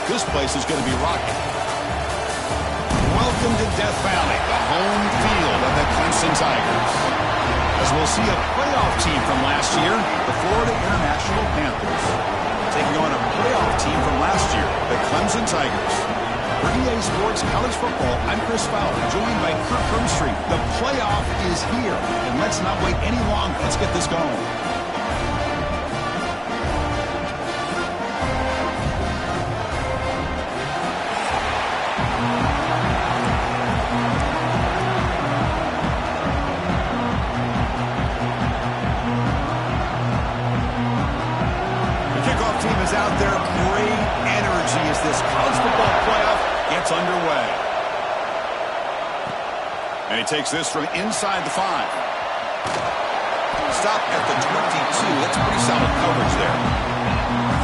This place is going to be rocking. Welcome to Death Valley, the home field of the Clemson Tigers. As we'll see a playoff team from last year, the Florida International Panthers, taking on a playoff team from last year, the Clemson Tigers. For EA Sports College Football, I'm Chris Fowler, joined by Kirk Hermstreet. The playoff is here, and let's not wait any longer. Let's get this going. Out there, great energy as this college football playoff gets underway. And he takes this from inside the 5. Stop at the 22. That's pretty solid coverage there.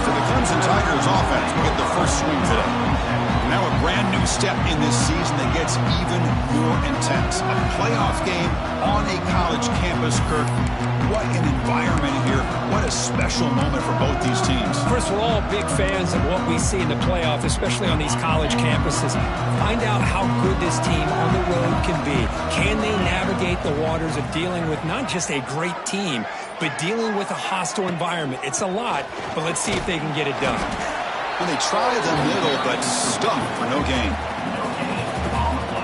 For the Clemson Tigers offense, we get the first swing today. Now a brand new step in this season that gets even more intense. A playoff game on a college campus, Kirk. What an environment here. What a special moment for both these teams. Chris, we're all big fans of what we see in the playoff, especially on these college campuses. Find out how good this team on the road can be. Can they navigate the waters of dealing with not just a great team, but dealing with a hostile environment? It's a lot, but let's see if they can get it done. And they try the middle, but stuck for no gain.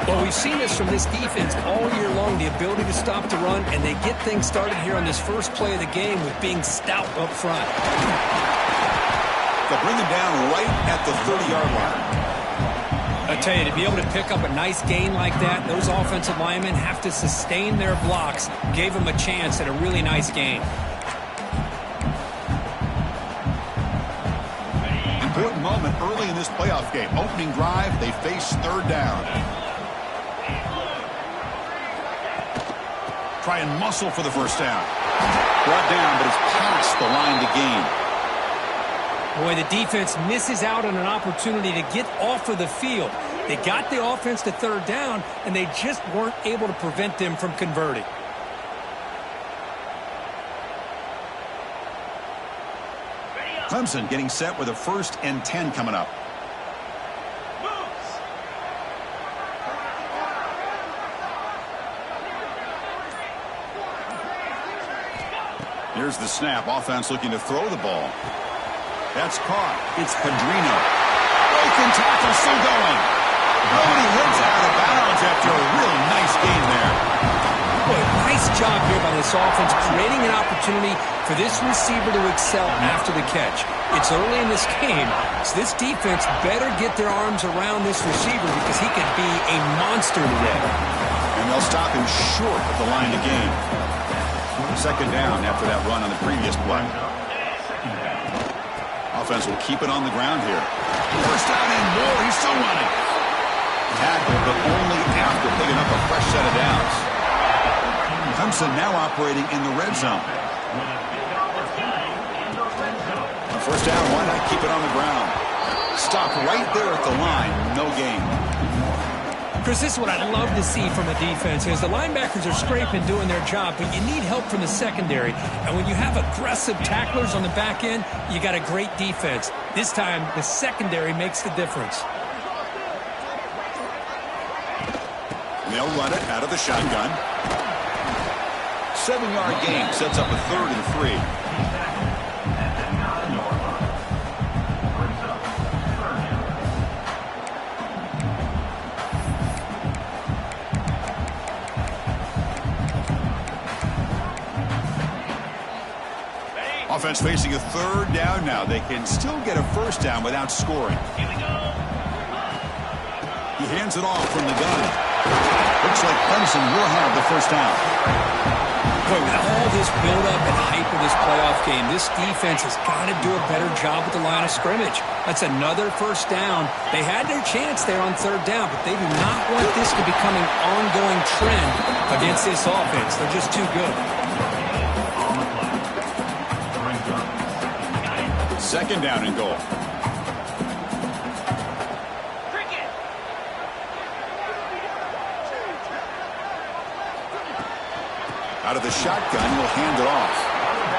Well, we've seen this from this defense all year long, the ability to stop the run, and they get things started here on this first play of the game with being stout up front. They'll bring them down right at the 30-yard line. I tell you, to be able to pick up a nice gain like that, those offensive linemen have to sustain their blocks. Gave them a chance at a really nice gain. Important moment early in this playoff game. Opening drive, they face third down. Try and muscle for the first down. Brought down, but it's past the line to gain. Boy, the defense misses out on an opportunity to get off of the field. They got the offense to third down, and they just weren't able to prevent them from converting. Clemson getting set with a 1st and 10 coming up. Here's the snap. Offense looking to throw the ball. That's caught. It's Padrino. Broken tackle, still going. Oh, and he heads out of bounds after a really nice game there. Boy, nice job here by this offense, creating an opportunity for this receiver to excel after the catch. It's early in this game, so this defense better get their arms around this receiver because he could be a monster today. And they'll stop him short of the line to gain. 2nd down after that run on the previous play. Offense will keep it on the ground here. 1st down and more. He's still running. Tackled, but only after picking up a fresh set of downs. Clemson now operating in the red zone. On 1st down, why not keep it on the ground? Stop right there at the line. No gain. Chris, this is what I'd love to see from a defense is the linebackers are scraping, doing their job, but you need help from the secondary. And when you have aggressive tacklers on the back end, you got a great defense. This time, the secondary makes the difference. And they'll run it out of the shotgun. 7-yard gain sets up a 3rd and 3. Offense facing a 3rd down now. They can still get a 1st down without scoring. Here we go. He hands it off from the gun. Looks like Clemson will have the 1st down. Boy, with all this build-up and hype of this playoff game, this defense has got to do a better job with the line of scrimmage. That's another 1st down. They had their chance there on 3rd down, but they do not want this to become an ongoing trend against this offense. They're just too good. 2nd down and goal. Out of the shotgun, he'll hand it off.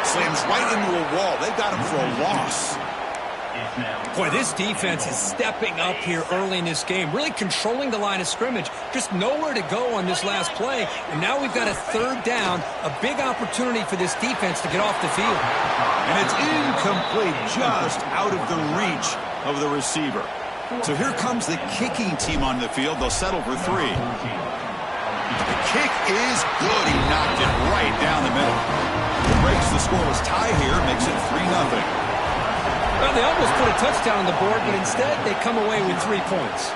Slams right into a wall. They got him for a loss. Boy, this defense is stepping up here early in this game, really controlling the line of scrimmage. Just nowhere to go on this last play, and now we've got a third down, a big opportunity for this defense to get off the field. And it's incomplete, just out of the reach of the receiver. So here comes the kicking team on the field. They'll settle for 3. The kick is good. He knocked it right down the middle. It breaks the scoreless tie here, makes it 3-0. Well, they almost put a touchdown on the board, but instead they come away with 3 points.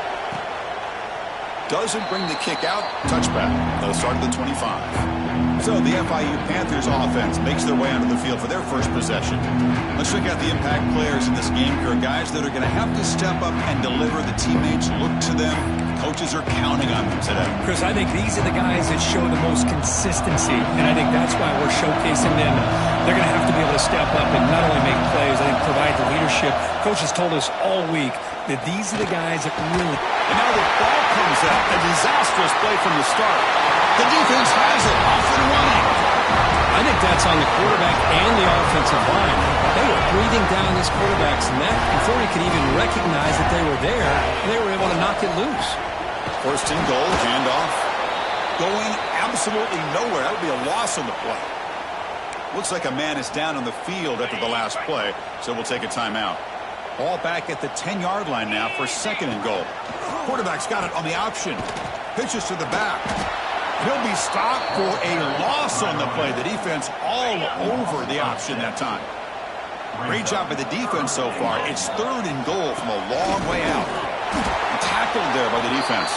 Doesn't bring the kick out. Touchback. They'll start at the 25. So the FIU Panthers offense makes their way onto the field for their first possession. Let's check out the impact players in this game here. Guys that are going to have to step up and deliver. The teammates look to them. Coaches are counting on them today. Chris, I think these are the guys that show the most consistency, and I think that's why we're showcasing them. They're going to have to be able to step up and not only make plays, I think provide the leadership. Coaches told us all week that these are the guys that really... And now the ball comes out. A disastrous play from the start. The defense has it. Off and running. I think that's on the quarterback and the offensive line. They were breathing down this quarterback's neck before he could even recognize that they were there. They were able to knock it loose. First and goal, handoff. Going absolutely nowhere. That would be a loss on the play. Looks like a man is down on the field after the last play, so we'll take a timeout. Ball back at the 10-yard line now for second and goal. Quarterback's got it on the option. Pitches to the back. He'll be stopped for a loss on the play. The defense all over the option that time. Great job by the defense so far. It's third and goal from a long way out. Tackled there by the defense.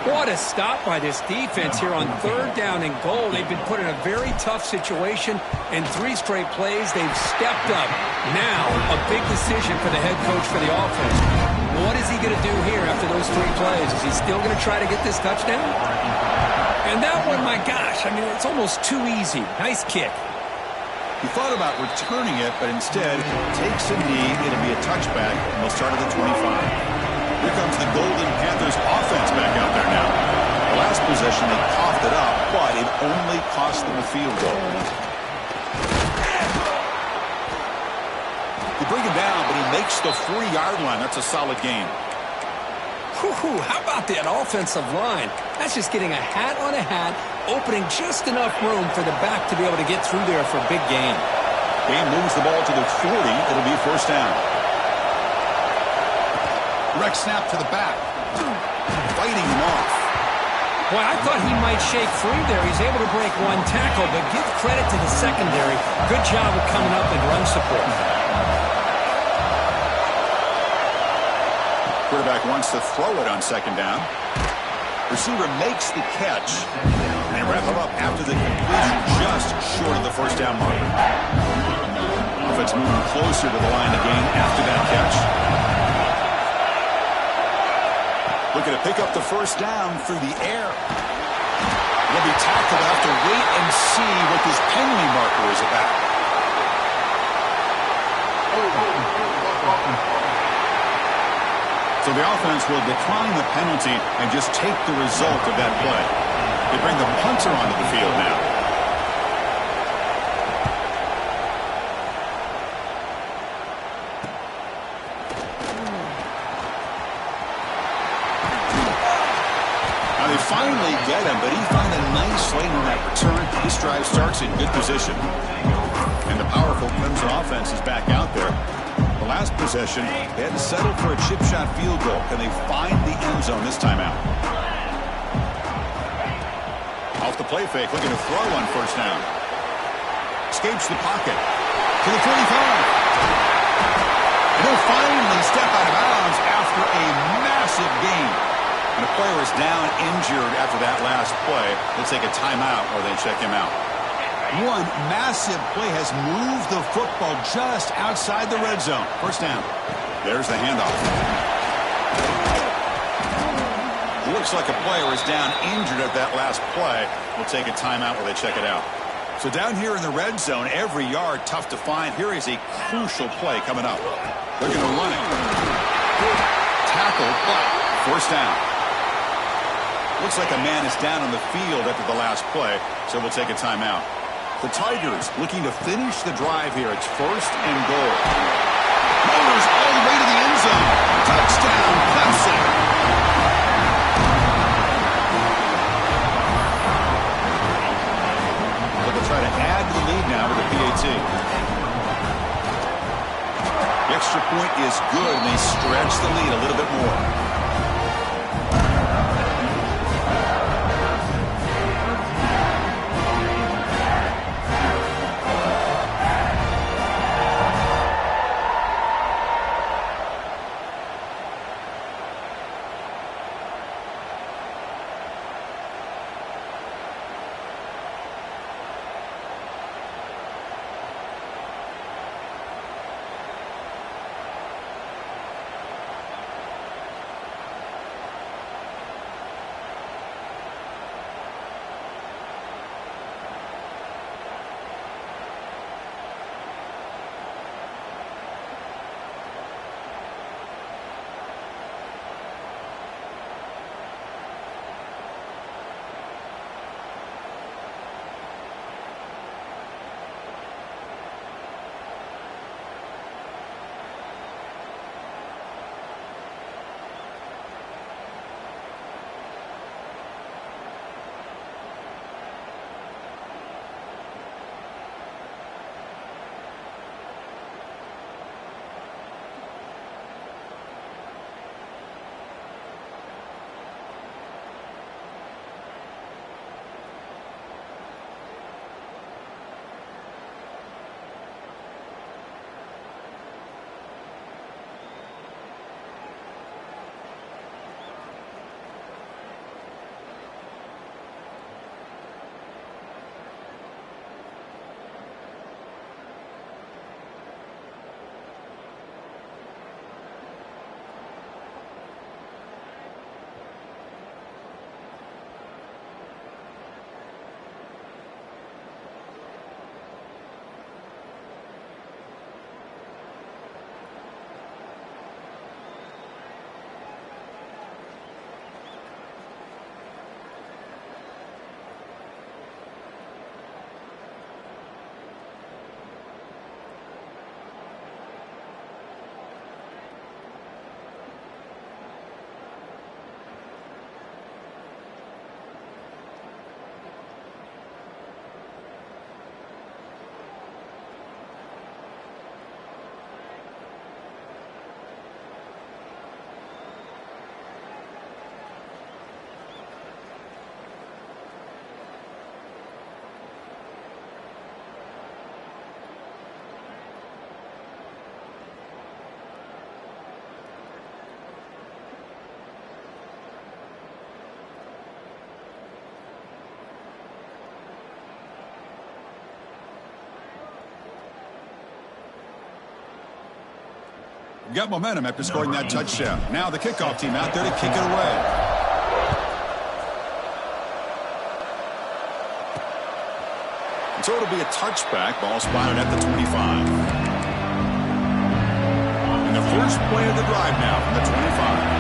What a stop by this defense here on third down and goal. They've been put in a very tough situation. In 3 straight plays, they've stepped up. Now, a big decision for the head coach for the offense. What is he going to do here after those 3 plays? Is he still going to try to get this touchdown? And that one, my gosh, I mean, it's almost too easy. Nice kick. He thought about returning it, but instead takes a knee. It'll be a touchback, and they'll start at the 25. Here comes the Golden Panthers offense back out there now. The last possession, they coughed it up, but it only cost them a field goal. They bring him down, but he makes the 4-yard line. That's a solid game. Whew, how about that offensive line? That's just getting a hat on a hat, opening just enough room for the back to be able to get through there for a big gain. Game moves the ball to the 40. It'll be first down. Direct snap to the back. Fighting him off. Boy, I thought he might shake free there. He's able to break 1 tackle, but give credit to the secondary. Good job of coming up and run support. Quarterback wants to throw it on second down. Receiver makes the catch. And they wrap him up after the completion just short of the first down marker. Offense moving closer to the line of gain after that catch. Looking to pick up the first down through the air. He'll be tackled. They'll have to wait and see what this penalty marker is about. So the offense will decline the penalty and just take the result of that play. They bring the punter onto the field now. Now they finally get him, but he found a nice lane on that return. This drive starts in good position. And the powerful Clemson offense is back out there. The last possession, they had to settle for a chip shot field goal. Can they find the end zone this time out? Off the play fake, looking to throw on first down. Escapes the pocket to the 45. And he'll finally step out of bounds after a massive gain. And the player is down injured after that last play. They'll take a timeout or they check him out. One massive play has moved the football just outside the red zone. First down. There's the handoff. Looks like a player is down injured at that last play. We'll take a timeout while they check it out. So down here in the red zone, every yard tough to find. Here is a crucial play coming up. They're going to run it. Tackle, but first down. Looks like a man is down on the field after the last play, so we'll take a timeout. The Tigers looking to finish the drive here. It's first and goal. the end zone. Touchdown, Clemson. They'll try to add to the lead now with the PAT. The extra point is good, and they stretch the lead a little bit more. Got momentum after scoring that touchdown. Now the kickoff team out there to kick it away. And so it'll be a touchback. Ball spotted at the 25. And the first play of the drive now from the 25.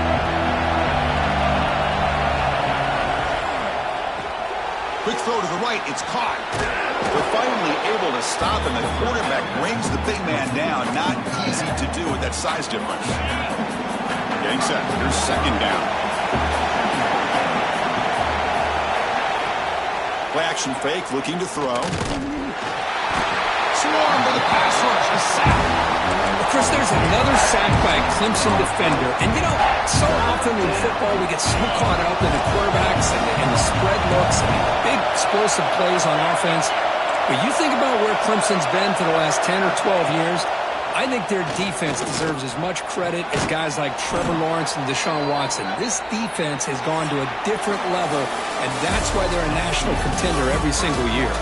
Quick throw to the right. It's caught. They're finally able to stop, and the quarterback brings the big man down. Not easy to do with that size difference. Getting set. Here's second down. Play action fake, looking to throw. Swarm by the pass rush. A sack. Chris, there's another sack by a Clemson defender. And, you know, so often in football we get so caught up in the quarterbacks and the spread looks and big explosive plays on offense. But you think about where Clemson's been for the last 10 or 12 years, I think their defense deserves as much credit as guys like Trevor Lawrence and Deshaun Watson. This defense has gone to a different level, and that's why they're a national contender every single year.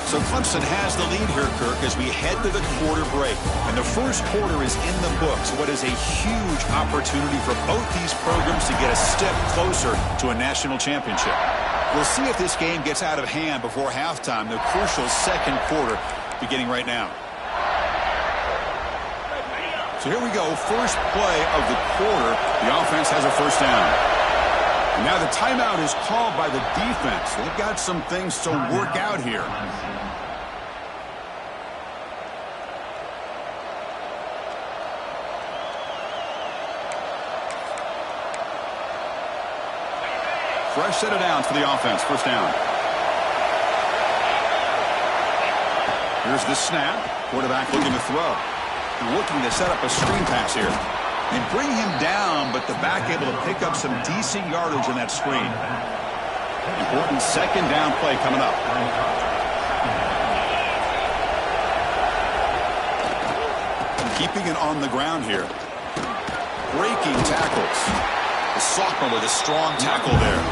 So Clemson has the lead here, Kirk, as we head to the quarter break. And the first quarter is in the books. What is a huge opportunity for both these programs to get a step closer to a national championship. We'll see if this game gets out of hand before halftime, the crucial second quarter beginning right now. So here we go, first play of the quarter. The offense has a first down. And now the timeout is called by the defense. They've got some things to work out here. Fresh set of downs for the offense. First down. Here's the snap. Quarterback looking to throw. Looking to set up a screen pass here. And bring him down, but the back able to pick up some decent yardage in that screen. Important second down play coming up. Keeping it on the ground here. Breaking tackles. The sophomore with a strong tackle there.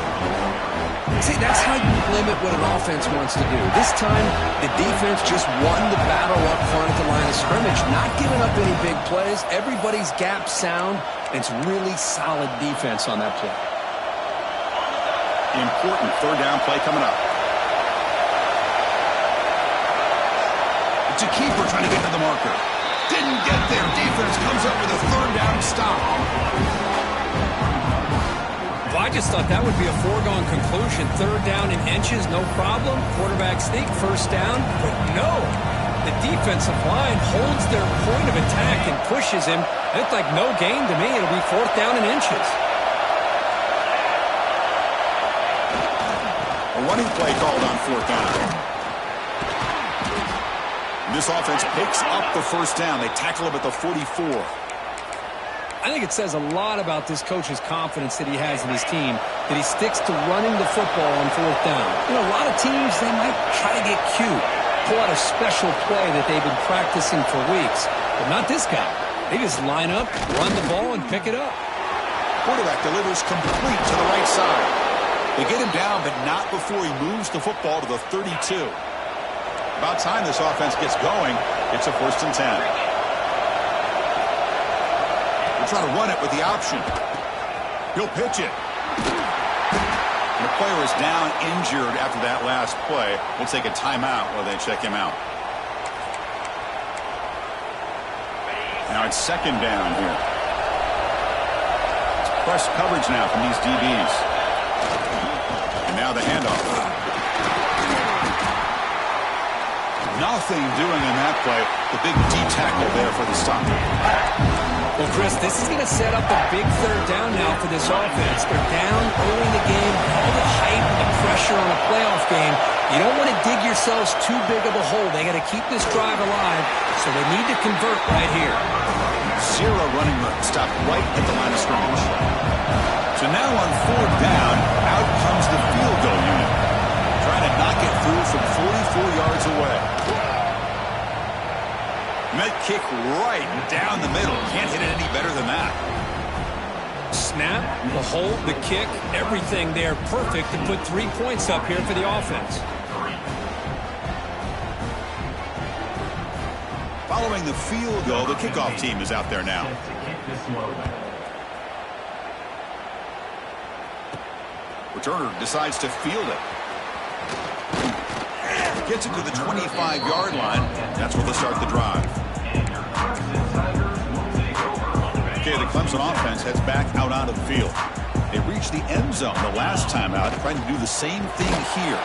See, that's how you limit what an offense wants to do. This time, the defense just won the battle up front at the line of scrimmage, not giving up any big plays. Everybody's gap sound. It's really solid defense on that play. Important third down play coming up. It's a keeper trying to get to the marker. Didn't get there. Defense comes up with a third down stop. Well, I just thought that would be a foregone conclusion. Third down in inches, no problem. Quarterback sneak, first down. But no, the defensive line holds their point of attack and pushes him. It looked like no gain to me. It'll be fourth down in inches. A running play called on fourth down. This offense picks up the first down. They tackle him at the 44. I think it says a lot about this coach's confidence that he has in his team, that he sticks to running the football on fourth down. You know, a lot of teams, they might try to get cute, pull out a special play that they've been practicing for weeks. But not this guy. They just line up, run the ball, and pick it up. Quarterback delivers complete to the right side. They get him down, but not before he moves the football to the 32. About time this offense gets going. It's a 1st and 10. We'll try to run it with the option. He'll pitch it. And the player is down injured after that last play. We'll take a timeout while they check him out. Now it's second down here. It's press coverage now from these DBs. And now the handoff. Nothing doing in that play. The big D tackle there for the stop. Well, Chris, this is going to set up a big third down now for this offense. They're down early in the game. All the hype and the pressure on a playoff game. You don't want to dig yourselves too big of a hole. They got to keep this drive alive, so they need to convert right here. Zero running room. Stop right at the line of scrimmage. So now on fourth down, out comes the field goal unit. Trying to knock it through from 44 yards away. Met kick right down the middle. Can't hit it any better than that. Snap, the hold, the kick, everything there perfect to put 3 points up here for the offense. Following the field goal, the kickoff team is out there now. Returner decides to field it. Gets it to the 25-yard line. That's where they'll start the drive. Okay, the Clemson offense heads back out onto the field. They reached the end zone the last time out, trying to do the same thing here.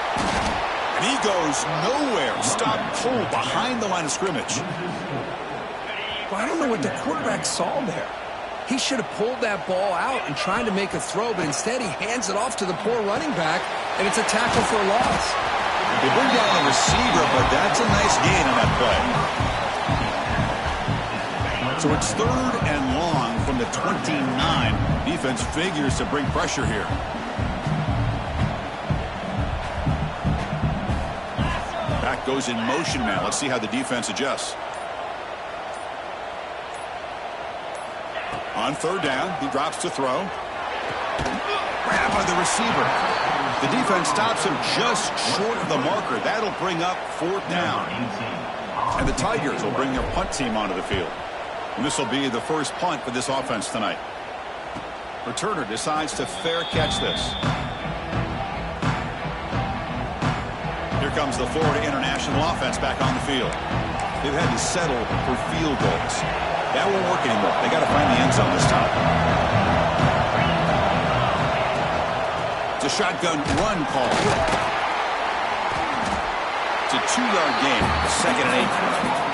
And he goes nowhere. Stop cold behind the line of scrimmage. Well, I don't know what the quarterback saw there. He should have pulled that ball out and tried to make a throw, but instead he hands it off to the poor running back, and it's a tackle for a loss. They bring down the receiver, but that's a nice gain on that play. So it's third and long from the 29. Defense figures to bring pressure here. Back goes in motion now. Let's see how the defense adjusts. On third down, he drops to throw. Grab by the receiver. The defense stops him just short of the marker. That'll bring up fourth down. And the Tigers will bring their punt team onto the field. And this will be the first punt for this offense tonight. Returner decides to fair catch this. Here comes the Florida International offense back on the field. They've had to settle for field goals. That won't work anymore. They got to find the end zone this time. It's a shotgun run call. It's a 2-yard gain. Second and 8.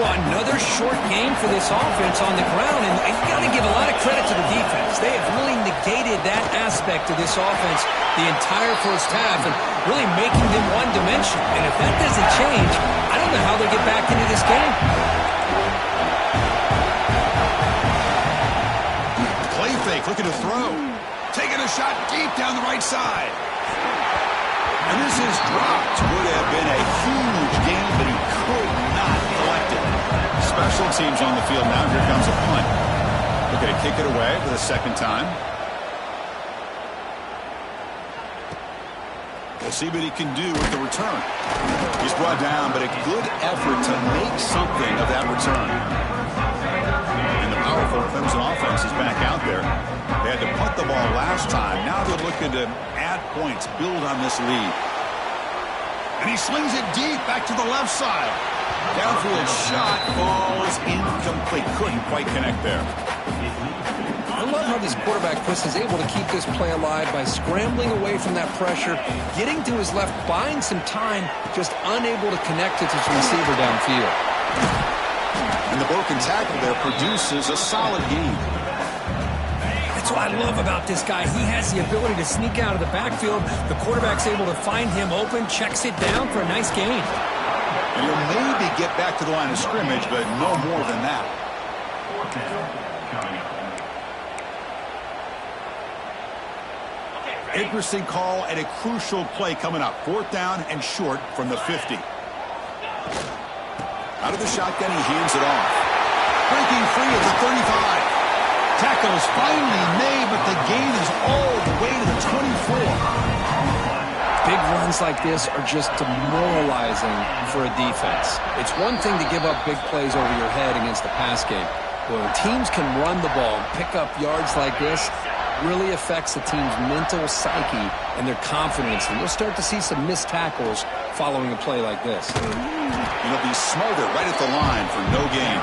Well, another short game for this offense on the ground, and you got to give a lot of credit to the defense. They have really negated that aspect aspect to this offense the entire first half and really making them one-dimensional. And if that doesn't change, I don't know how they get back into this game. Play fake, looking to throw. Taking a shot deep down the right side. And this is dropped. Would have been a huge game, but he could not collect it. Special teams on the field now. Here comes a punt. Looking to kick it away for the second time. We'll see what he can do with the return. He's brought down, but a good effort to make something of that return. And the powerful Clemson offense is back out there. They had to punt the ball last time. Now they're looking to add points, build on this lead. And he slings it deep back to the left side. Downfield shot falls incomplete. Couldn't quite connect there. I love how this quarterback, Chris, is able to keep this play alive by scrambling away from that pressure, getting to his left, buying some time, just unable to connect it to his receiver downfield. And the broken tackle there produces a solid gain. That's what I love about this guy. He has the ability to sneak out of the backfield. The quarterback's able to find him open, checks it down for a nice gain. And he'll maybe get back to the line of scrimmage, but no more than that. Interesting call and a crucial play coming up. 4th down and short from the 50. Out of the shotgun, he hands it off. Breaking free at the 35. Tackle is finally made, but the gain is all the way to the 24. Big runs like this are just demoralizing for a defense. It's one thing to give up big plays over your head against the pass game. But when teams can run the ball and pick up yards like this, really affects the team's mental psyche and their confidence. And you'll start to see some missed tackles following a play like this. He'll be smothered right at the line for no gain.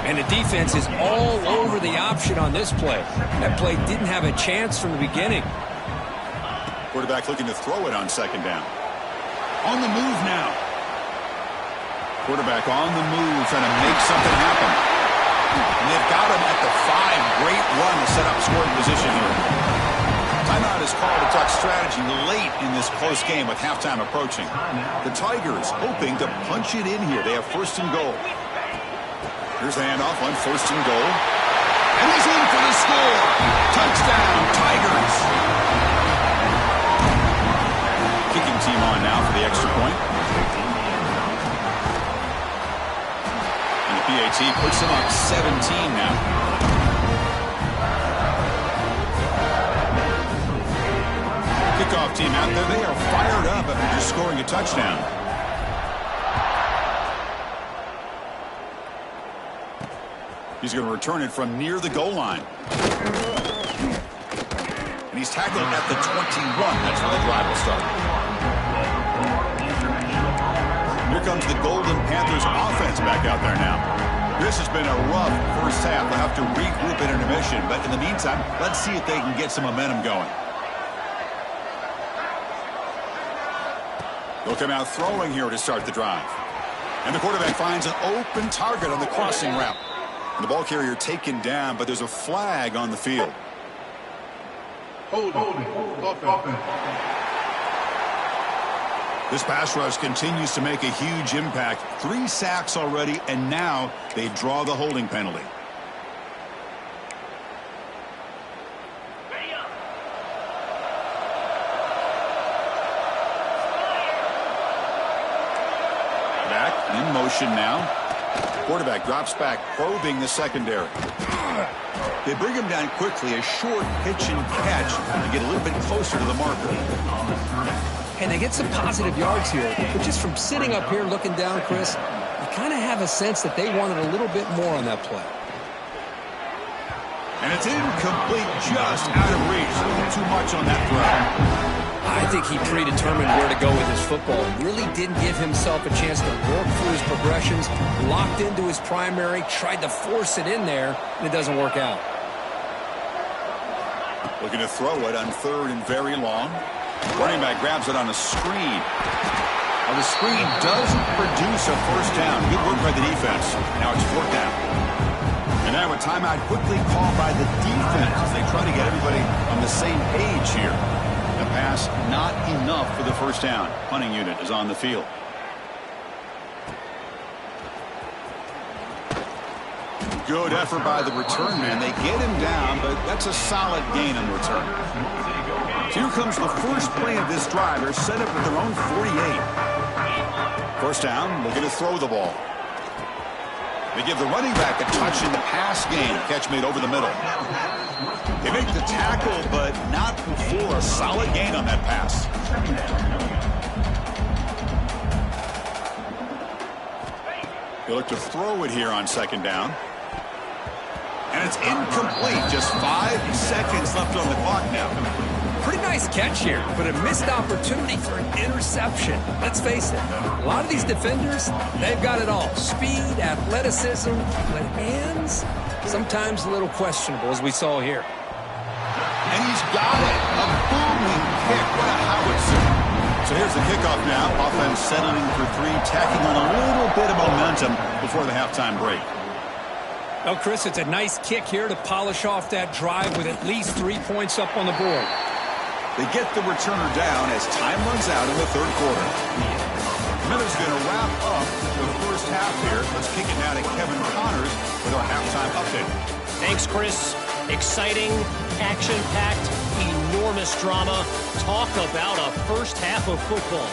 And the defense is all over the option on this play. That play didn't have a chance from the beginning. Quarterback looking to throw it on 2nd down. On the move now. Quarterback on the move, trying to make something happen. And they've got him at the 5. Great run to set up scoring position here. Timeout is called to talk strategy late in this close game with halftime approaching. The Tigers hoping to punch it in here. They have 1st and goal. Here's the handoff on 1st and goal. And he's in for the score. Touchdown, Tigers. Kicking team on now for the extra point. And the PAT puts them up 17 now. Kickoff team out there. They are fired up after just scoring a touchdown. He's going to return it from near the goal line. And he's tackled at the 21. That's where the drive will start. Here comes the Golden Panthers offense back out there now. This has been a rough first half. They'll have to regroup at intermission. But in the meantime, let's see if they can get some momentum going. They'll come out throwing here to start the drive. And the quarterback finds an open target on the crossing route. And the ball carrier taken down, but there's a flag on the field. Hold it. This pass rush continues to make a huge impact. 3 sacks already, and now they draw the holding penalty. Back in motion now. Quarterback drops back, probing the secondary. They bring him down quickly, a short pitch and catch to get a little bit closer to the marker. And they get some positive yards here, but just from sitting up here looking down, Chris, you kind of have a sense that they wanted a little bit more on that play. And it's incomplete, just out of reach. A little too much on that throw. I think he predetermined where to go with his football. Really didn't give himself a chance to work through his progressions, locked into his primary, tried to force it in there, and it doesn't work out. Looking to throw it on 3rd and very long. Running back grabs it on a screen. Well, the screen doesn't produce a 1st down. Good work by the defense. Now it's 4th down. And now a timeout quickly called by the defense as they try to get everybody on the same page here. The pass not enough for the first down. Punting unit is on the field. Good effort by the return man. They get him down, but that's a solid gain on the return. So here comes the first play of this drive. They're set up at their own 48. First down, looking to throw the ball. They give the running back a touch in the pass game. Catch made over the middle. They make the tackle, but not before a solid gain on that pass. They look to throw it here on second down. And it's incomplete. Just 5 seconds left on the clock now. Pretty nice catch here, but a missed opportunity for an interception. Let's face it, a lot of these defenders, they've got it all. Speed, athleticism, but hands, sometimes a little questionable, as we saw here. And he's got it. A booming kick. What a howitzer. So here's the kickoff now. Offense settling for 3, tacking on a little bit of momentum before the halftime break. Well, Chris, it's a nice kick here to polish off that drive with at least 3 points up on the board. They get the returner down as time runs out in the third quarter. Miller's going to wrap up the first half here. Let's kick it now to Kevin Connors with our halftime update. Thanks, Chris. Exciting, action-packed, enormous drama. Talk about a first half of football.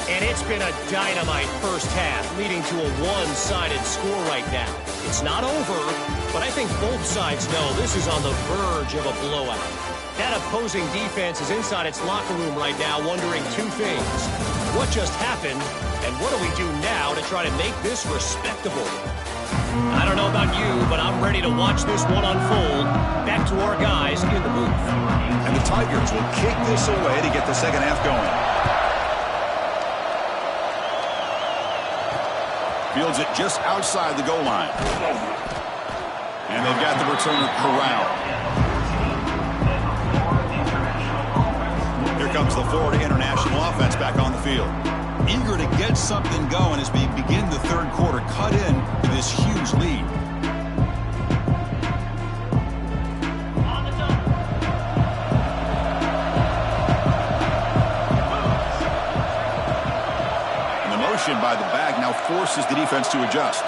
And it's been a dynamite first half, leading to a one-sided score right now. It's not over, but I think both sides know this is on the verge of a blowout. That opposing defense is inside its locker room right now wondering 2 things. What just happened, and what do we do now to try to make this respectable? I don't know about you, but I'm ready to watch this one unfold. Back to our guys in the booth. And the Tigers will kick this away to get the second half going. Fields it just outside the goal line. And they've got the returner corralled. Here comes the Florida International offense back on the field. Eager to get something going as we begin the third quarter. Cut in to this huge lead. By the back now forces the defense to adjust.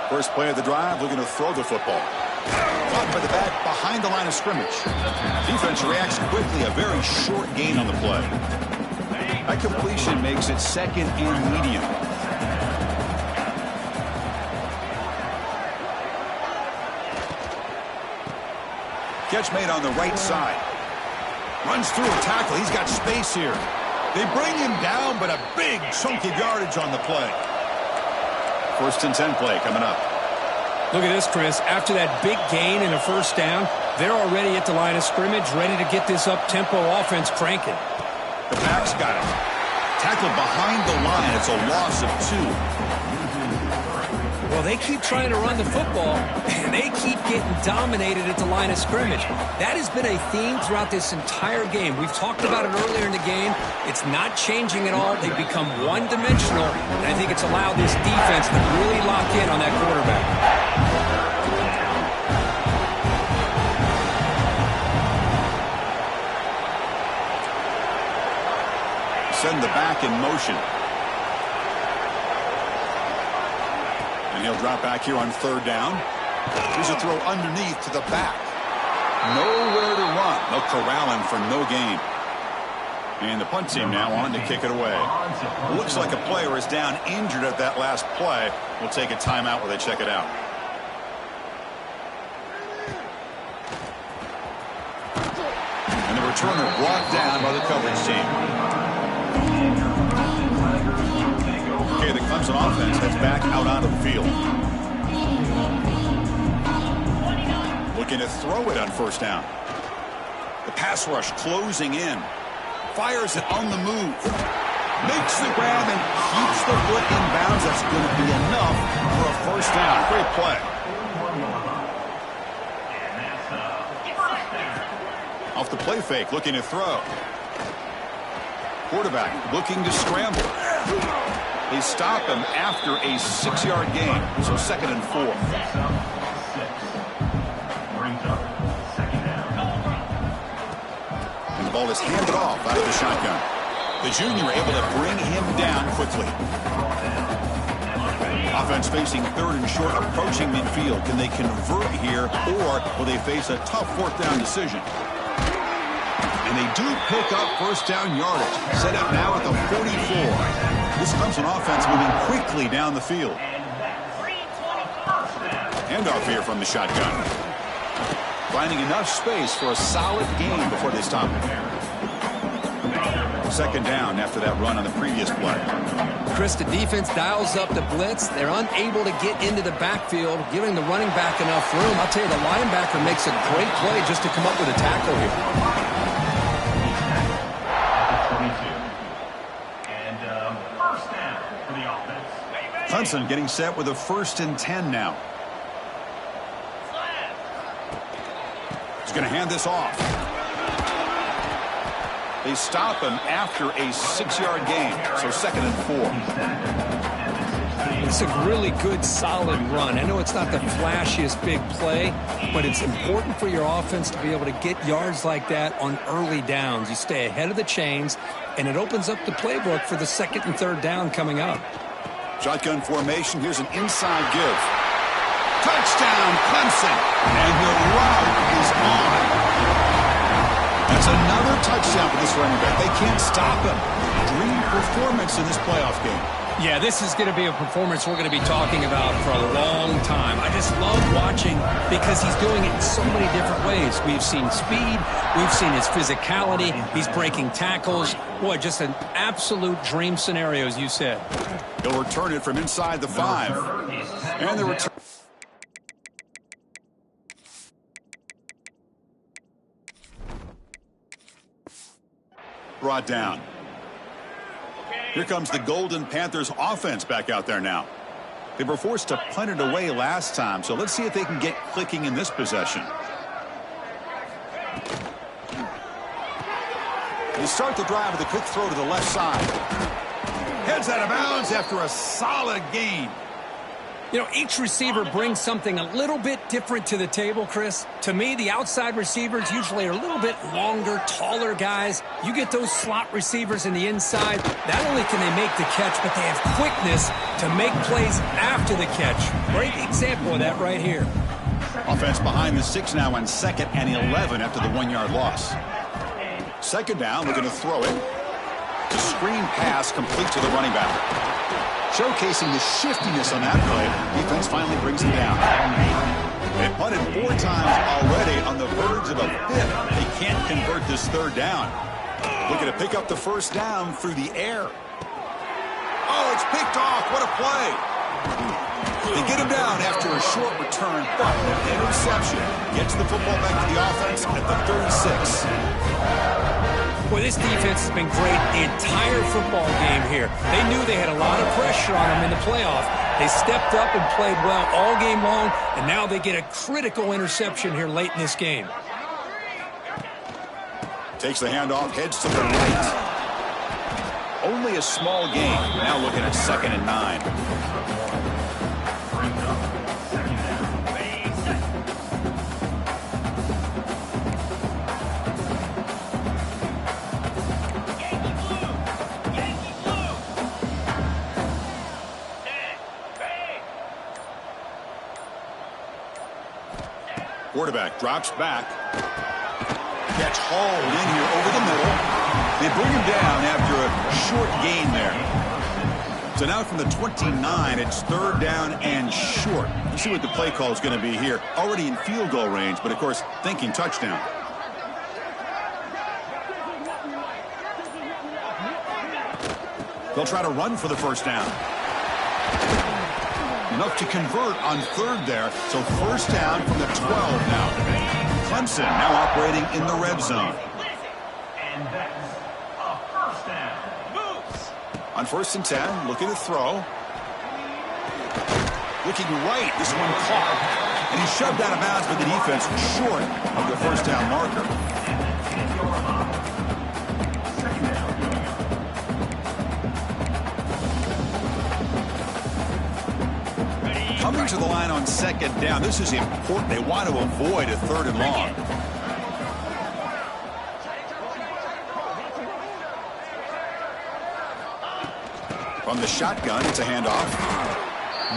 First play of the drive, looking to throw the football. Caught by the back behind the line of scrimmage. Defense reacts quickly, a very short gain on the play. That completion makes it second and medium. Catch made on the right side. Runs through a tackle. He's got space here. They bring him down, but a big chunk of yardage on the play. First and 10 play coming up. Look at this, Chris. After that big gain and a first down, they're already at the line of scrimmage, ready to get this up-tempo offense cranking. The back's got it. Tackled behind the line. It's a loss of 2. Well, they keep trying to run the football, and they keep getting dominated at the line of scrimmage. That has been a theme throughout this entire game. We've talked about it earlier in the game. It's not changing at all. They've become one-dimensional, and I think it's allowed this defense to really lock in on that quarterback. Send the back in motion. And he'll drop back here on third down. Here's a throw underneath to the back. Nowhere to run. They'll corral him for no gain. And the punt team now on to kick it away. Looks like a player is down injured at that last play. We'll take a timeout while they check it out. And the returner brought down by the coverage team. Okay, the Clemson offense heads back out onto the field. Looking to throw it on first down. The pass rush closing in. Fires it on the move. Makes the grab and keeps the foot in bounds. That's going to be enough for a first down. Great play. Off the play fake, looking to throw. Quarterback looking to scramble. They stop him after a 6-yard gain, so 2nd and 4. And the ball is handed off out of the shotgun. The junior able to bring him down quickly. Offense facing 3rd and short, approaching midfield. Can they convert here, or will they face a tough 4th down decision? And they do pick up 1st down yardage. Set up now at the 44. This Clemson offense moving quickly down the field. Handoff here from the shotgun. Finding enough space for a solid gain before they stop it. 2nd down after that run on the previous play. Chris, the defense dials up the blitz. They're unable to get into the backfield, giving the running back enough room. I'll tell you, the linebacker makes a great play just to come up with a tackle here. Clemson getting set with a 1st and 10 now. He's going to hand this off. They stop him after a 6-yard gain, so 2nd and 4. It's a really good, solid run. I know it's not the flashiest big play, but it's important for your offense to be able to get yards like that on early downs. You stay ahead of the chains, and it opens up the playbook for the 2nd and 3rd down coming up. Shotgun formation. Here's an inside give. Touchdown, Clemson. And the route is on. That's another touchdown for this running back. They can't stop him. Dream performance in this playoff game. Yeah, this is going to be a performance we're going to be talking about for a long time. I just love watching because he's doing it in so many different ways. We've seen speed. We've seen his physicality. He's breaking tackles. Boy, just an absolute dream scenario, as you said. He'll return it from inside the 5. And the return. Brought down. Here comes the Golden Panthers offense back out there now. They were forced to punt it away last time, so let's see if they can get clicking in this possession. They start the drive with a quick throw to the left side. Heads out of bounds after a solid gain. You know, each receiver brings something a little bit different to the table, Chris. To me, the outside receivers usually are a little bit longer, taller guys. You get those slot receivers in the inside, not only can they make the catch, but they have quickness to make plays after the catch. Great example of that right here. Offense behind the 6 now on 2nd and 11 after the 1-yard loss. 2nd down, they're going to throw it. The screen pass complete to the running back. Showcasing the shiftiness on that play. Defense finally brings him down. They punted 4 times already on the verge of a 5th. They can't convert this 3rd down. Looking to pick up the 1st down through the air. Oh, it's picked off. What a play. They get him down after a short return, but an interception gets the football back to the offense at the 36. Boy, this defense has been great the entire football game here. They knew they had a lot of pressure on them in the playoff. They stepped up and played well all game long, and now they get a critical interception here late in this game. Takes the handoff, heads to the right. Only a small gain. Now looking at 2nd and 9. Quarterback drops back. Catch hauled in here over the middle. They bring him down after a short gain there. So now from the 29, it's 3rd down and short. Let's see what the play call is going to be here. Already in field goal range, but of course thinking touchdown. They'll try to run for the 1st down. Enough to convert on 3rd there. So 1st down from the 12 now. Clemson now operating in the red zone. And that's a 1st down. Moves. On 1st and 10, looking to throw. Looking right, this one caught. And he's shoved out of bounds, but the defense short of the 1st down marker. Coming to the line on second down. This is important. They want to avoid a 3rd and long. From the shotgun, it's a handoff.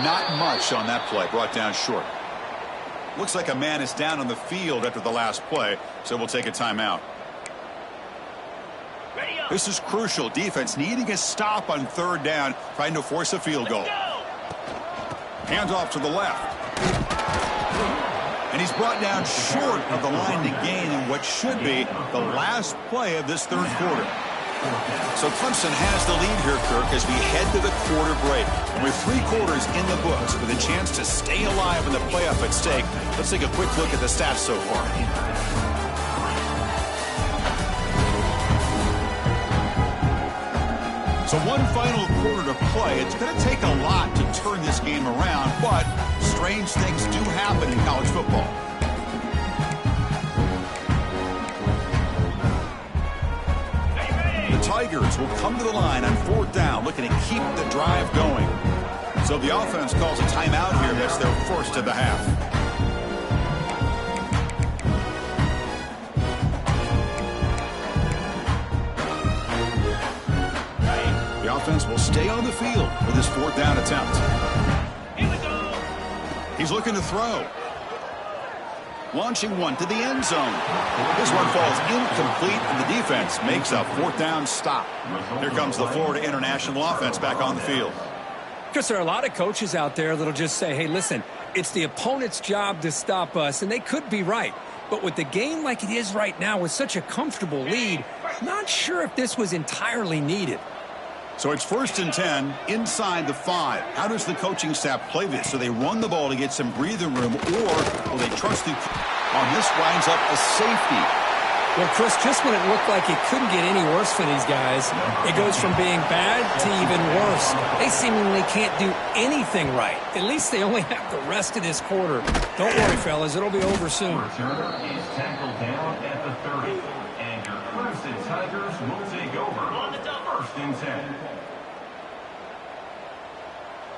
Not much on that play. Brought down short. Looks like a man is down on the field after the last play, so we'll take a timeout. This is crucial. Defense needing a stop on 3rd down, trying to force a field goal. Hands off to the left. And he's brought down short of the line to gain in what should be the last play of this 3rd quarter. So Clemson has the lead here, Kirk, as we head to the quarter break. And with 3 quarters in the books with a chance to stay alive in the playoff at stake, let's take a quick look at the stats so far. So one final quarter to play. It's going to take a lot to turn this game around, but strange things do happen in college football. The Tigers will come to the line on 4th down, looking to keep the drive going. So the offense calls a timeout here. That's their first of the half. The offense will stay on the field for this 4th down attempt. He's looking to throw. Launching one to the end zone. This one falls incomplete, and the defense makes a 4th down stop. Here comes the Florida International offense back on the field. Because there are a lot of coaches out there that'll just say, hey, listen, it's the opponent's job to stop us, and they could be right. But with the game like it is right now with such a comfortable lead, not sure if this was entirely needed. So it's 1st and 10 inside the 5. How does the coaching staff play this? So they run the ball to get some breathing room, or will they trust the... On this winds up a safety. Well, Chris, just when it looked like it couldn't get any worse for these guys, it goes from being bad to even worse. They seemingly can't do anything right. At least they only have the rest of this quarter. Don't worry, fellas. It'll be over soon. Returner is tackled down at the 30. And your Clemson Tigers will take over on the 1st and 10.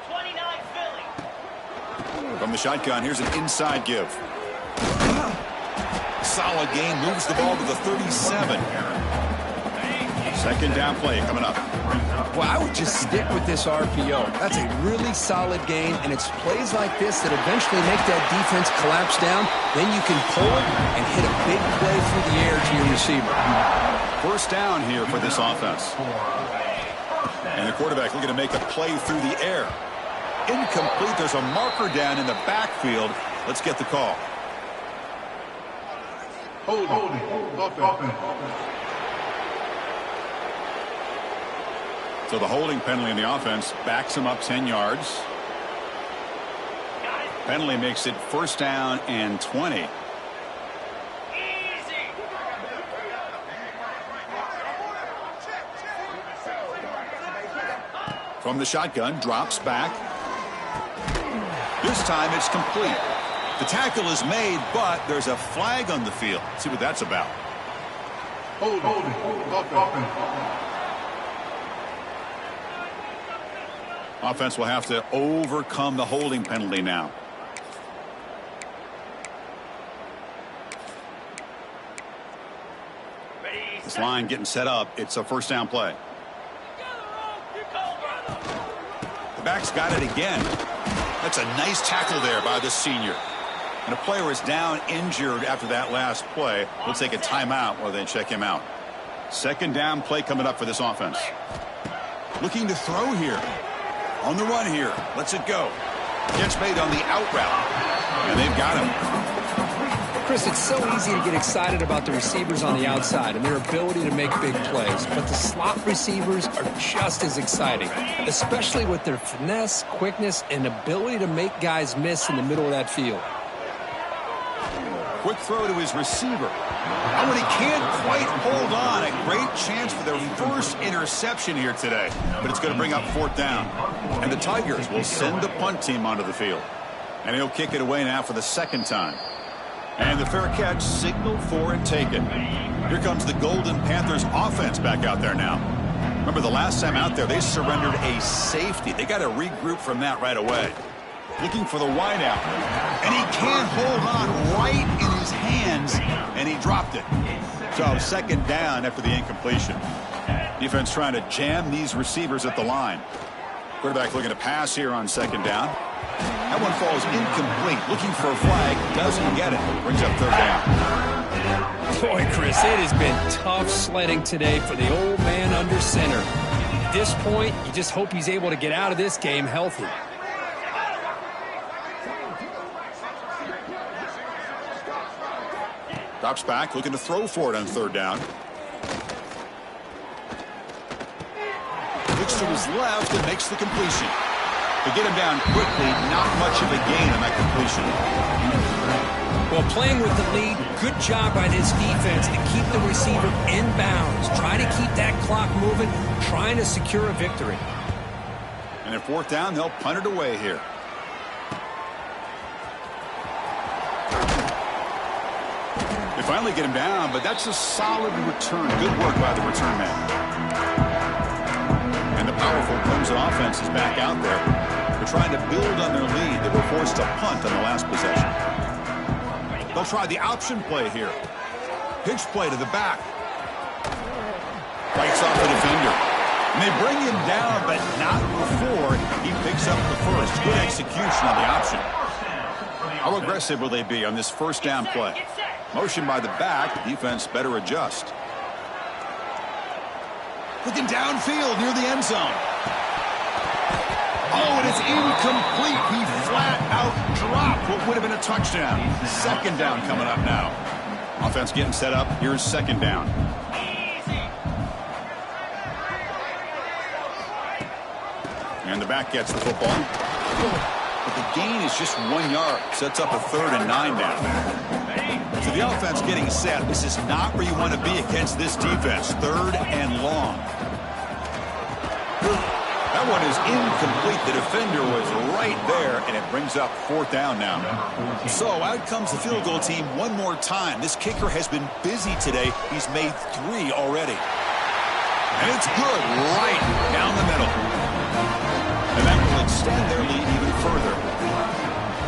29 Philly. From the shotgun, here's an inside give. Solid game, moves the ball to the 37. 2nd down play coming up. Well, I would just stick with this RPO. That's a really solid game, and it's plays like this that eventually make that defense collapse down. Then you can pull it and hit a big play through the air to your receiver. 1st down here for this offense. And the quarterback looking to make a play through the air. Incomplete. There's a marker down in the backfield. Let's get the call. So the holding penalty in the offense backs him up 10 yards. Penalty makes it 1st down and 20. From the shotgun, drops back. This time it's complete. The tackle is made, but there's a flag on the field. Let's see what that's about. Offense will have to overcome the holding penalty now. This line getting set up. It's a 1st down play. The back's got it again. That's a nice tackle there by the senior. And a player is down injured after that last play. We'll take a timeout while they check him out. 2nd down play coming up for this offense. Looking to throw here. On the run here. Lets it go. Gets made on the out route. And they've got him. Chris, it's so easy to get excited about the receivers on the outside and their ability to make big plays. But the slot receivers are just as exciting, especially with their finesse, quickness, and ability to make guys miss in the middle of that field. Quick throw to his receiver. Oh, and he can't quite hold on. A great chance for their first interception here today. But it's going to bring up 4th down. And the Tigers will send the punt team onto the field. And he'll kick it away now for the 2nd time. And the fair catch signaled for and taken. Here comes the Golden Panthers offense back out there now. Remember the last time out there, they surrendered a safety. They got to regroup from that right away. Looking for the wideout. And he can't hold on right in his hands, and he dropped it. So second down after the incompletion. Defense trying to jam these receivers at the line. Quarterback looking to pass here on second down. That one falls incomplete. Looking for a flag. Doesn't get it. Brings up third down. Boy, Chris, it has been tough sledding today for the old man under center. At this point, you just hope he's able to get out of this game healthy. Drops back, looking to throw for it on third down. Looks to his left and makes the completion. To get him down quickly, not much of a gain on that completion. Well, playing with the lead, good job by this defense to keep the receiver in bounds. Try to keep that clock moving, trying to secure a victory. And at fourth down, they'll punt it away here. They finally get him down, but that's a solid return. Good work by the return man. And the powerful Clemson offense is back out there. They're trying to build on their lead. They were forced to punt on the last possession. They'll try the option play here. Pitch play to the back. Fights off the defender. And they bring him down, but not before he picks up the first. Good execution on the option. How aggressive will they be on this first down play? Motion by the back. Defense better adjust. Looking downfield near the end zone. Oh, and it's incomplete. He flat out dropped what would have been a touchdown. Second down coming up now. Offense getting set up. Here's second down. And the back gets the football. But the gain is just 1 yard. Sets up a 3rd and 9 down. So the offense getting set. This is not where you want to be against this defense. 3rd and long. That one is incomplete. The defender was right there, and it brings up 4th down now. So out comes the field goal team one more time. This kicker has been busy today. He's made 3 already. And it's good right down the middle. And that will extend their lead even further.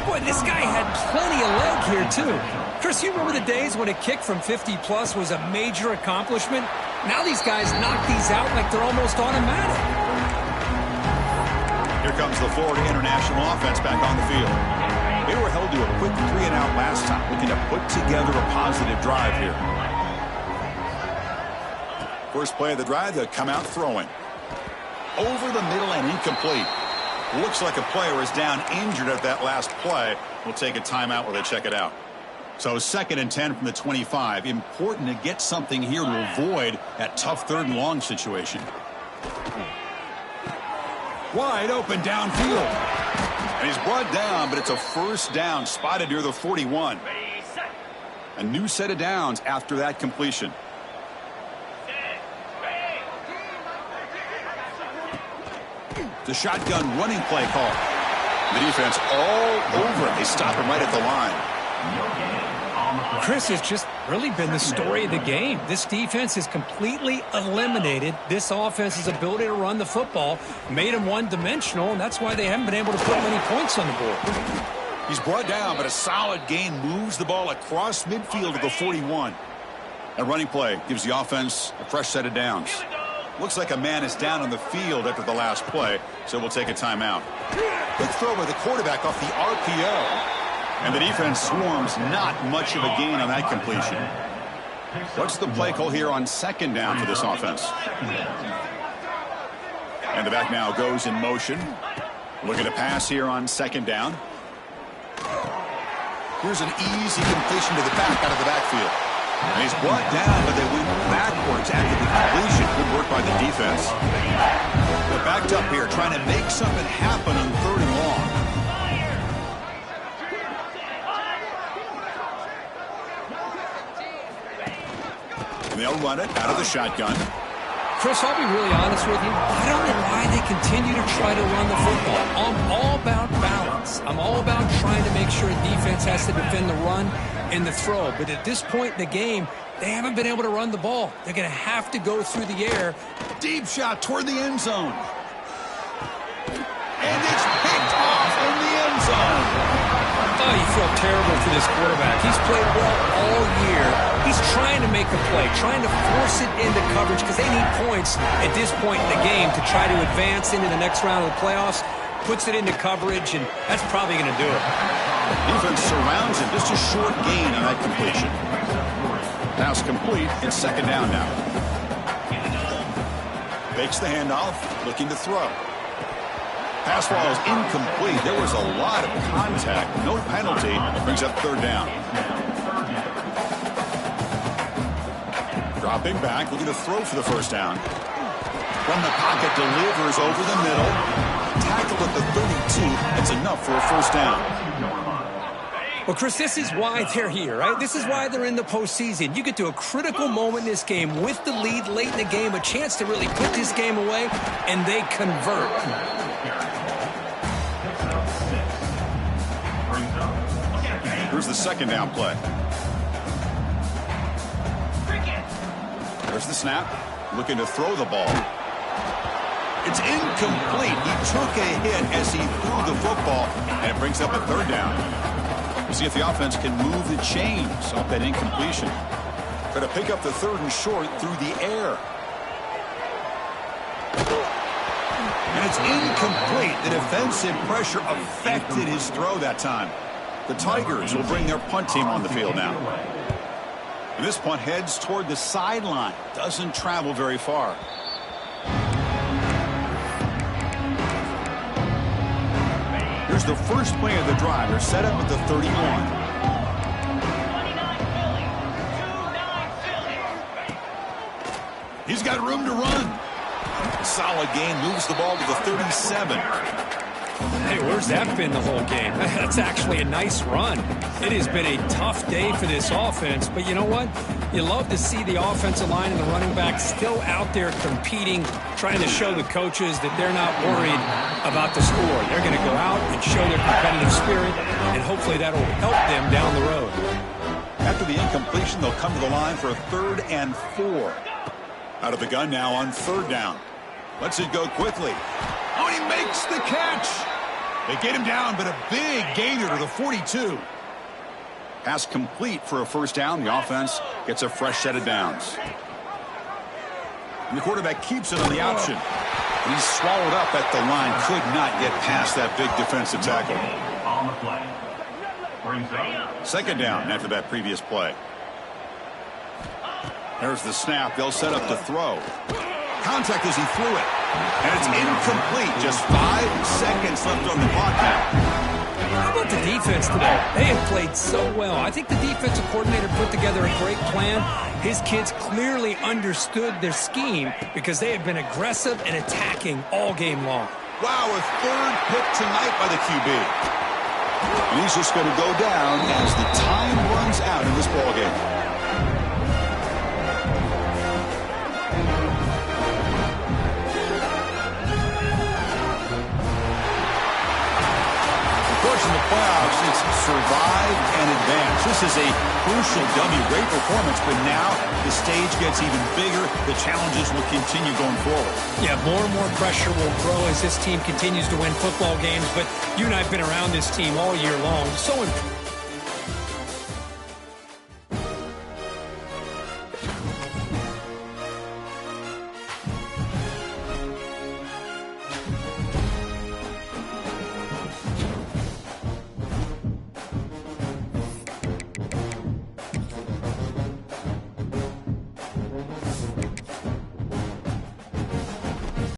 Boy, this guy had plenty of leg here, too. Chris, you remember the days when a kick from 50-plus was a major accomplishment? Now these guys knock these out like they're almost automatic. Here comes the Florida International offense back on the field. They were held to a quick 3-and-out last time, looking to put together a positive drive here. First play of the drive, they'll come out throwing. Over the middle and incomplete. Looks like a player is down injured at that last play. We'll take a timeout while they check it out. So 2nd and 10 from the 25. Important to get something here to avoid that tough 3rd and long situation. Wide open downfield. And he's brought down, but it's a first down spotted near the 41. A new set of downs after that completion. The shotgun running play call. The defense all over it. They stop him right at the line. Chris, has just really been the story of the game. This defense has completely eliminated this offense's ability to run the football, made them one-dimensional, and that's why they haven't been able to put many points on the board. He's brought down, but a solid gain moves the ball across midfield to the 41. A running play gives the offense a fresh set of downs. Looks like a man is down on the field after the last play, so we'll take a timeout. Quick throw by the quarterback off the RPO. And the defense swarms, not much of a gain on that completion. What's the play call here on 2nd down for this offense? And the back now goes in motion. Looking to pass here on 2nd down. Here's an easy completion to the back out of the backfield. And he's brought down, but they went backwards after the completion. Good work by the defense. They're backed up here, trying to make something happen on 3rd and long. And they'll run it out of the shotgun. Chris, I'll be really honest with you. I don't know why they continue to try to run the football. I'm all about balance. I'm all about trying to make sure defense has to defend the run and the throw. But at this point in the game, they haven't been able to run the ball. They're going to have to go through the air. Deep shot toward the end zone. And it's picked off in the end zone. feel terrible for this quarterback. He's played well all year. He's trying to make a play, trying to force it into coverage because they need points at this point in the game to try to advance into the next round of the playoffs. Puts it into coverage, and that's probably going to do it. Defense surrounds him. Just a short gain on that completion. Pass complete. It's second down now. Fakes the handoff, looking to throw. Pass ball is incomplete. There was a lot of contact. No penalty. Brings up third down. Dropping back, looking to throw for the first down. From the pocket, delivers over the middle. Tackle at the 32. It's enough for a first down. Well, Chris, this is why they're here, right? This is why they're in the postseason. You get to a critical moment in this game with the lead late in the game, a chance to really put this game away, and they convert. Here's the second down play. There's the snap. Looking to throw the ball. It's incomplete. He took a hit as he threw the football, and it brings up a third down. We'll see if the offense can move the chains off that incompletion. Try to pick up the third and short through the air. And it's incomplete. The defensive pressure affected his throw that time. The Tigers will bring their punt team on the field now. And this punt heads toward the sideline. Doesn't travel very far. Here's the first play of the drive. They're set up at the 31. He's got room to run. Solid gain. Moves the ball to the 37. Hey, where's that been the whole game? That's actually a nice run. It has been a tough day for this offense, but you know what? You love to see the offensive line and the running back still out there competing, trying to show the coaches that they're not worried about the score. They're going to go out and show their competitive spirit, and hopefully that'll help them down the road. After the incompletion, they'll come to the line for a 3rd and 4. Out of the gun now on 3rd down. Lets it go quickly. Oh, he makes the catch. They get him down, but a big gainer to the 42. Pass complete for a first down. The offense gets a fresh set of downs. And the quarterback keeps it on the option. And he's swallowed up at the line. Could not get past that big defensive tackle. On the play. Second down after that previous play. There's the snap. They'll set up to throw. Contact as he threw it. And it's incomplete. Just 5 seconds left on the clock now. How about the defense today? They have played so well. I think the defensive coordinator put together a great plan. His kids clearly understood their scheme because they have been aggressive and attacking all game long. Wow, a 3rd pick tonight by the QB. And he's just going to go down as the time runs out in this ballgame. In the playoffs, it's survive and advance. This is a crucial W. Great performance, but now the stage gets even bigger. The challenges will continue going forward. Yeah, more and more pressure will grow as this team continues to win football games, but you and I have been around this team all year long. So